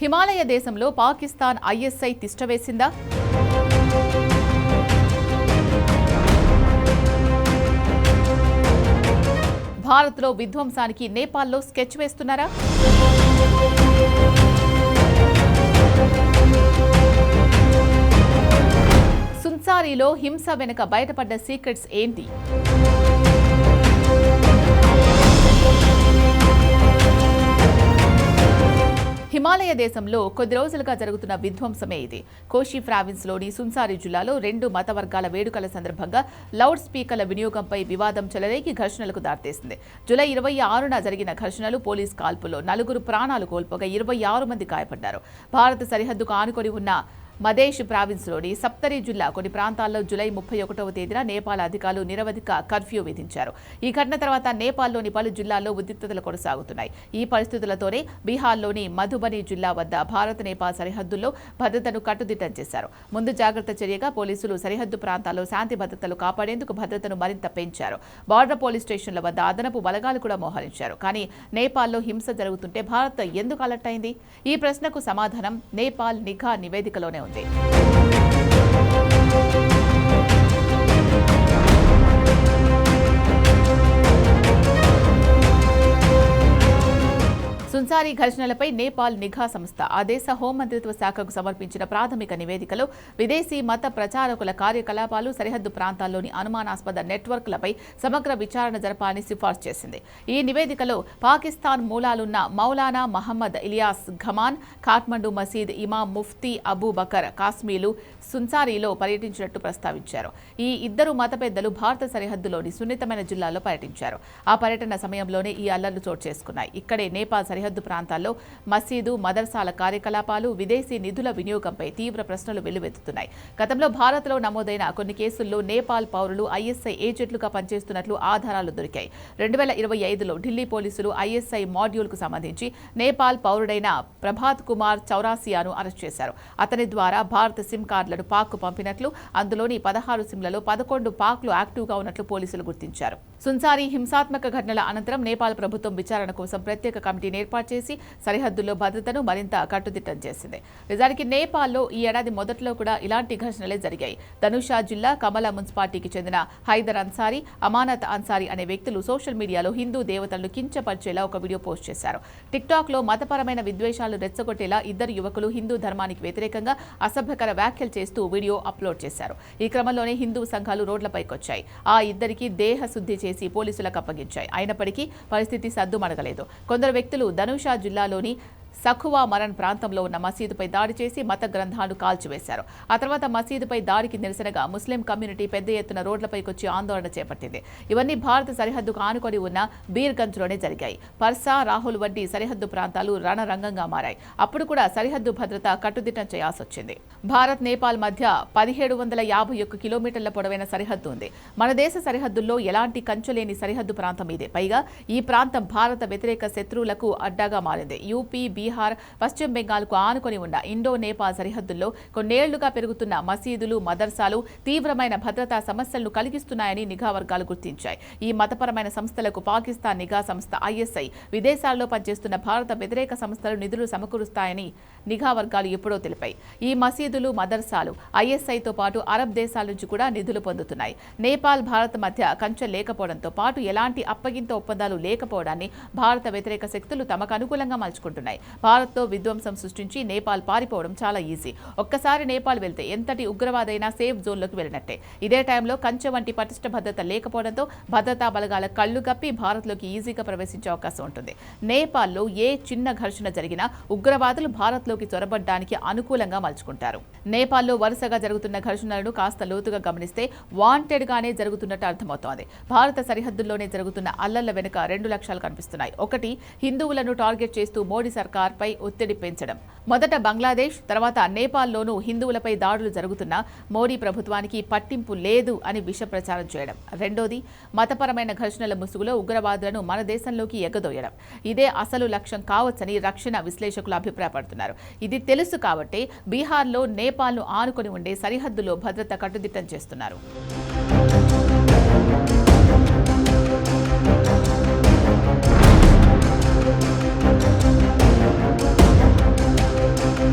హిమాలయ దేశంలో పాకిస్తాన్ ఐఎస్ఐ తిష్టవేసిందా? భారత్లో విధ్వంసానికి నేపాల్లో స్కెచ్ వేస్తున్నారా? సున్సారీలో హింస వెనుక బయటపడ్డ సీక్రెట్స్ ఏంటి? హిమాలయ దేశంలో కొద్ది రోజులుగా జరుగుతున్న విధ్వంసమే ఇది. కోషి ప్రావిన్స్లోని సున్సారీ జిల్లాలో 2 మత వర్గాల వేడుకల సందర్భంగా లౌడ్ స్పీకర్ల వినియోగంపై వివాదం చెలరేగి ఘర్షణలకు దారితీసింది. జూలై 26న జరిగిన ఘర్షణలు పోలీస్ కాల్పుల్లో 4 ప్రాణాలు కోల్పోగా 26 మంది గాయపడ్డారు. భారత సరిహద్దుకు ఆనుకొని ఉన్న మదేశ్ ప్రావిన్స్లోని సప్తరి జిల్లా కొన్ని ప్రాంతాల్లో జూలై 31వ తేదీన నేపాల్ అధికారులు నిరవధిక కర్ఫ్యూ విధించారు. ఈ ఘటన తర్వాత నేపాల్లోని పలు జిల్లాల్లో ఉద్రిక్తతలు కొనసాగుతున్నాయి. ఈ పరిస్థితులతోనే బీహార్లోని మధుబని జిల్లా వద్ద భారత్ నేపాల్ సరిహద్దుల్లో భద్రతను కట్టుదిట్టం చేశారు. ముందు జాగ్రత్త చర్యగా పోలీసులు సరిహద్దు ప్రాంతాల్లో శాంతి భద్రతలు కాపాడేందుకు భద్రతను మరింత పెంచారు. బార్డర్ పోలీస్ స్టేషన్ల వద్ద అదనపు బలగాలు కూడా మోహరించారు. కానీ నేపాల్లో హింస జరుగుతుంటే భారత్ ఎందుకు అలర్ట్ అయింది? ఈ ప్రశ్నకు సమాధానం నేపాల్ నిఘా నివేదికలోనే ఉంది. సున్సారీ ఘర్షణలపై నేపాల్ నిఘా సంస్థ ఆ దేశ హోంమంత్రిత్వ శాఖకు సమర్పించిన ప్రాథమిక నివేదికలో విదేశీ మత ప్రచారకుల కార్యకలాపాలు, సరిహద్దు ప్రాంతాల్లోని అనుమానాస్పద నెట్వర్క్లపై సమగ్ర విచారణ జరపాలని సిఫార్సు చేసింది. ఈ నివేదికలో పాకిస్తాన్ మూలాలున్న మౌలానా మహమ్మద్ ఇలియాస్ ఘమాన్, ఖాట్మండు మసీద్ ఇమాం ముఫ్తీ అబూ బకర్ కాస్మీలు సున్సారీలో పర్యటించినట్టు ప్రస్తావించారు. ఈ ఇద్దరు మత పెద్దలు భారత సరిహద్దులోని సున్నితమైన జిల్లాల్లో పర్యటించారు. ఆ పర్యటన సమయంలోనే ఈ అల్లర్లు చోటు చేసుకున్నాయి. ఇక్కడే నేపాల్ సరిహద్దు ప్రాంతాల్లో మసీదు, మదర్సాల కార్యకలాపాలు, విదేశీ నిధుల వినియోగంపై తీవ్ర ప్రశ్నలు వెల్లువెత్తుతున్నాయి. గతంలో భారత్లో నమోదైన కొన్ని కేసుల్లో నేపాల్ పౌరులు ఐఎస్ఐ ఏజెంట్లుగా పనిచేస్తున్నట్లు ఆధారాలు దొరికాయి. 2025లో ఢిల్లీ పోలీసులు ఐఎస్ఐ మాడ్యూల్కు సంబంధించి నేపాల్ పౌరుడైన ప్రభాత్ కుమార్ చౌరాసియాను అరెస్ట్ చేశారు. అతని ద్వారా భారత సిమ్ కార్డులను పాక్కు పంపినట్లు, అందులోని 16 సిమ్లలో 11 పాక్లు యాక్టివ్గా ఉన్నట్లు పోలీసులు గుర్తించారు. సున్సారీ హింసాత్మక ఘటనల అనంతరం నేపాల్ ప్రభుత్వం విచారణ కోసం ప్రత్యేక కమిటీని ఏర్పాటు చేసి సరిహద్దుల్లో భద్రతను మరింత కట్టుదిట్టం చేసింది. నిజానికి నేపాల్లో ఈ ఏడాది మొదట్లో కూడా ఇలాంటి ఘర్షణలే జరిగాయి. ధనుషా జిల్లా కమలా మున్సిపాలిటీకి చెందిన హైదర్ అన్సారీ, అమానత్ అన్సారీ అనే వ్యక్తులు సోషల్ మీడియాలో హిందూ దేవతలను కించపరిచేలా ఒక వీడియో పోస్ట్ చేశారు. టిక్టాక్లో మతపరమైన విద్వేషాలు రెచ్చగొట్టేలా ఇద్దరు యువకులు హిందూ ధర్మానికి వ్యతిరేకంగా అసభ్యకర వ్యాఖ్యలు చేస్తూ వీడియో అప్లోడ్ చేశారు. ఈ క్రమంలోనే హిందూ సంఘాలు రోడ్లపైకొచ్చాయి. ఆ ఇద్దరికి దేహ శుద్ధి చేసి పోలీసులకు అప్పగించాయి. అయినప్పటికీ పరిస్థితి సద్దుమణగలేదు. కొందరు వ్యక్తులు ధనుషా జిల్లాలోని సఖువా మరన్ ప్రాంతంలో ఉన్న మసీదుపై దాడి చేసి మత గ్రంథాలు కాల్చివేశారు. ఆ తర్వాత మసీదుపై దాడికి నిరసనగా ముస్లిం కమ్యూనిటీ పెద్ద ఎత్తున రోడ్లపైకొచ్చి ఆందోళన చేపట్టింది. ఇవన్నీ భారత సరిహద్దుకు ఆనుకొని ఉన్న బీర్గంజ్లోనే జరిగాయి. పర్సా, రాహుల్ వంటి సరిహద్దు ప్రాంతాలు రణరంగంగా మారాయి. అప్పుడు కూడా సరిహద్దు భద్రత కట్టుదిట్టం చేయాల్సి వచ్చింది. భారత్ నేపాల్ మధ్య 1751 కిలోమీటర్ల పొడవైన సరిహద్దు ఉంది. మన దేశ సరిహద్దుల్లో ఎలాంటి కంచులేని సరిహద్దు ప్రాంతం ఇదే. పైగా ఈ ప్రాంతం భారత వ్యతిరేక శత్రువులకు అడ్డాగా మారింది. యూపీ, బీహార్, పశ్చిమ బెంగాల్కు ఆనుకొని ఉన్న ఇండో నేపాల్ సరిహద్దుల్లో కొన్నేళ్లుగా పెరుగుతున్న మసీదులు, మదర్సాలు తీవ్రమైన భద్రతా సమస్యలను కలిగిస్తున్నాయని నిఘా వర్గాలు గుర్తించాయి. ఈ మతపరమైన సంస్థలకు పాకిస్తాన్ నిఘా సంస్థ ఐఎస్ఐ విదేశాల్లో పనిచేస్తున్న భారత వ్యతిరేక సంస్థలు నిధులు సమకూరుస్తాయని నిఘా వర్గాలు ఎప్పుడో తెలిపాయి. ఈ మసీదులు, మదర్సాలు ఐఎస్ఐతో పాటు అరబ్ దేశాల నుంచి కూడా నిధులు పొందుతున్నాయి. నేపాల్, భారత్ మధ్య కంచె లేకపోవడంతో పాటు ఎలాంటి అప్పగింత ఒప్పందాలు లేకపోవడాన్ని భారత వ్యతిరేక శక్తులు తమకు అనుకూలంగా మలుచుకుంటున్నాయి. భారత్తో విధ్వంసం సృష్టించి నేపాల్ పారిపోవడం చాలా ఈజీ. ఒక్కసారి నేపాల్ వెళ్తే ఎంతటి ఉగ్రవాదైనా సేఫ్ జోన్లోకి వెళ్ళినట్టే. ఇదే టైంలో కంచె వంటి పటిష్ట భద్రత లేకపోవడంతో భద్రతా బలగాల కళ్లు కప్పి భారత్లోకి ఈజీగా ప్రవేశించే అవకాశం ఉంటుంది. నేపాల్లో ఏ చిన్న ఘర్షణ జరిగినా ఉగ్రవాదులు భారత్లోకి చొరబడ్డానికి అనుకూలంగా మలుచుకుంటారు. నేపాల్లో వరుసగా జరుగుతున్న ఘర్షణలను కాస్త లోతుగా గమనిస్తే వాంటెడ్ గానే జరుగుతున్నట్టు అర్థమవుతోంది. భారత సరిహద్దుల్లోనే జరుగుతున్న అల్లర్ల వెనుక 2 లక్ష్యాలు కనిపిస్తున్నాయి. ఒకటి, హిందువులను టార్గెట్ చేస్తూ మోడీ సర్కార్పై ఒత్తిడి పెంచడం. మొదట బంగ్లాదేశ్, తర్వాత నేపాల్లోనూ హిందువులపై దాడులు జరుగుతున్న మోడీ ప్రభుత్వానికి పట్టింపు లేదు అని విష ప్రచారం చేయడం. రెండోది, మతపరమైన ఘర్షణల ముసుగులో ఉగ్రవాదులను మన దేశంలోకి ఎగదోయడం. ఇదే అసలు లక్ష్యం కావచ్చని రక్షణ విశ్లేషకులు అభిప్రాయపడుతున్నారు. ఇది తెలుసు కాబట్టే బీహార్లో నేపాల్ను ఆనుకొని ఉండే సరిహద్దులో భద్రత కట్టుదిట్టం చేస్తున్నారు.